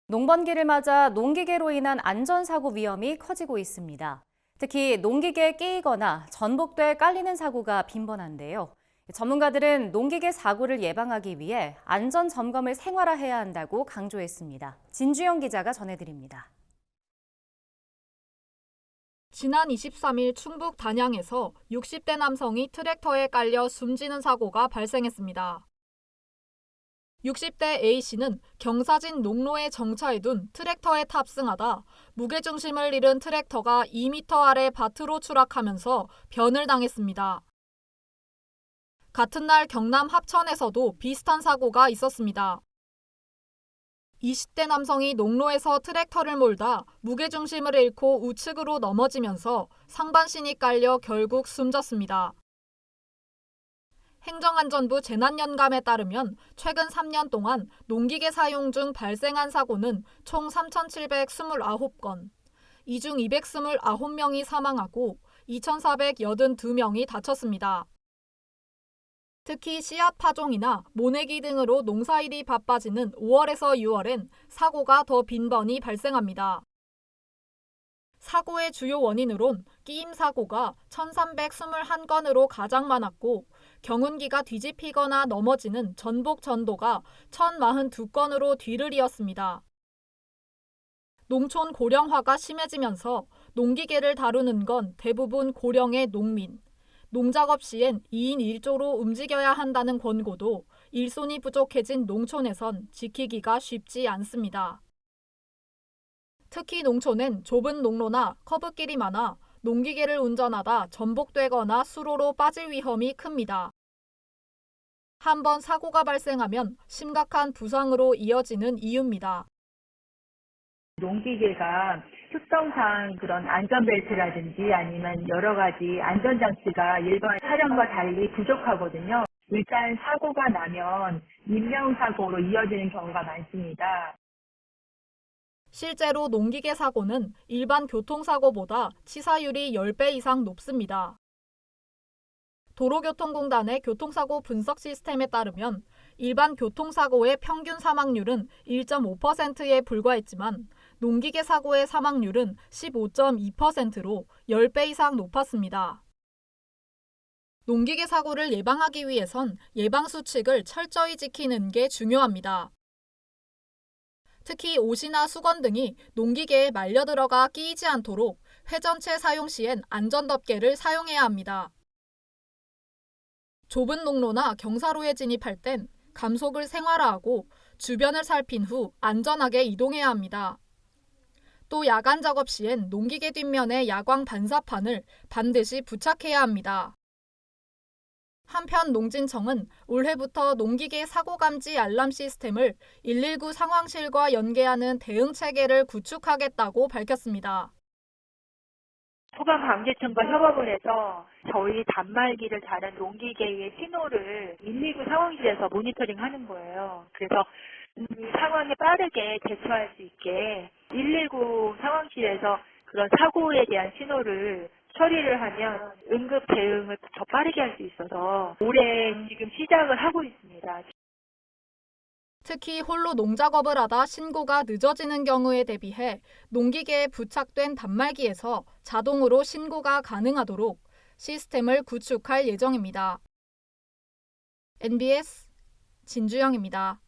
농번기를 맞아 농기계로 인한 안전사고 위험이 커지고 있습니다. 특히 농기계에 끼이거나 전복대에 깔리는 사고가 빈번한데요. 전문가들은 농기계 사고를 예방하기 위해 안전 점검을 생활화해야 한다고 강조했습니다. 진주영 기자가 전해드립니다. 지난 23일 충북 단양에서 60대 남성이 트랙터에 깔려 숨지는 사고가 발생했습니다. 60대 A씨는 경사진 농로에 정차해둔 트랙터에 탑승하다 무게중심을 잃은 트랙터가 2m 아래 밭으로 추락하면서 변을 당했습니다. 같은 날 경남 합천에서도 비슷한 사고가 있었습니다. 20대 남성이 농로에서 트랙터를 몰다 무게중심을 잃고 우측으로 넘어지면서 상반신이 깔려 결국 숨졌습니다. 행정안전부 재난연감에 따르면 최근 3년 동안 농기계 사용 중 발생한 사고는 총 3,729건, 이 중 229명이 사망하고 2,482명이 다쳤습니다. 특히 씨앗 파종이나 모내기 등으로 농사일이 바빠지는 5월에서 6월엔 사고가 더 빈번히 발생합니다. 사고의 주요 원인으론 끼임 사고가 1,321건으로 가장 많았고 경운기가 뒤집히거나 넘어지는 전복 전도가 1,042건으로 뒤를 이었습니다. 농촌 고령화가 심해지면서 농기계를 다루는 건 대부분 고령의 농민, 농작업 시엔 2인 1조로 움직여야 한다는 권고도 일손이 부족해진 농촌에선 지키기가 쉽지 않습니다. 특히 농촌엔 좁은 농로나 커브길이 많아 농기계를 운전하다 전복되거나 수로로 빠질 위험이 큽니다. 한번 사고가 발생하면 심각한 부상으로 이어지는 이유입니다. 농기계가 특성상 그런 안전벨트라든지 아니면 여러 가지 안전장치가 일반 차량과 달리 부족하거든요. 일단 사고가 나면 인명사고로 이어지는 경우가 많습니다. 실제로 농기계 사고는 일반 교통사고보다 치사율이 10배 이상 높습니다. 도로교통공단의 교통사고 분석 시스템에 따르면 일반 교통사고의 평균 사망률은 1.5%에 불과했지만 농기계 사고의 사망률은 15.2%로 10배 이상 높았습니다. 농기계 사고를 예방하기 위해선 예방수칙을 철저히 지키는 게 중요합니다. 특히 옷이나 수건 등이 농기계에 말려 들어가 끼이지 않도록 회전체 사용 시엔 안전덮개를 사용해야 합니다. 좁은 농로나 경사로에 진입할 땐 감속을 생활화하고 주변을 살핀 후 안전하게 이동해야 합니다. 또 야간 작업 시엔 농기계 뒷면에 야광 반사판을 반드시 부착해야 합니다. 한편 농진청은 올해부터 농기계 사고 감지 알람 시스템을 119 상황실과 연계하는 대응 체계를 구축하겠다고 밝혔습니다. 소방방재청과 협업을 해서 저희 단말기를 다른 농기계의 신호를 119 상황실에서 모니터링하는 거예요. 그래서 상황에 빠르게 대처할 수 있게 119 상황실에서 그런 사고에 대한 신호를 처리를 하면 응급 대응을 더 빠르게 할 수 있어서 올해 지금 시작을 하고 있습니다. 특히 홀로 농작업을 하다 신고가 늦어지는 경우에 대비해 농기계에 부착된 단말기에서 자동으로 신고가 가능하도록 시스템을 구축할 예정입니다. NBS 진주영입니다.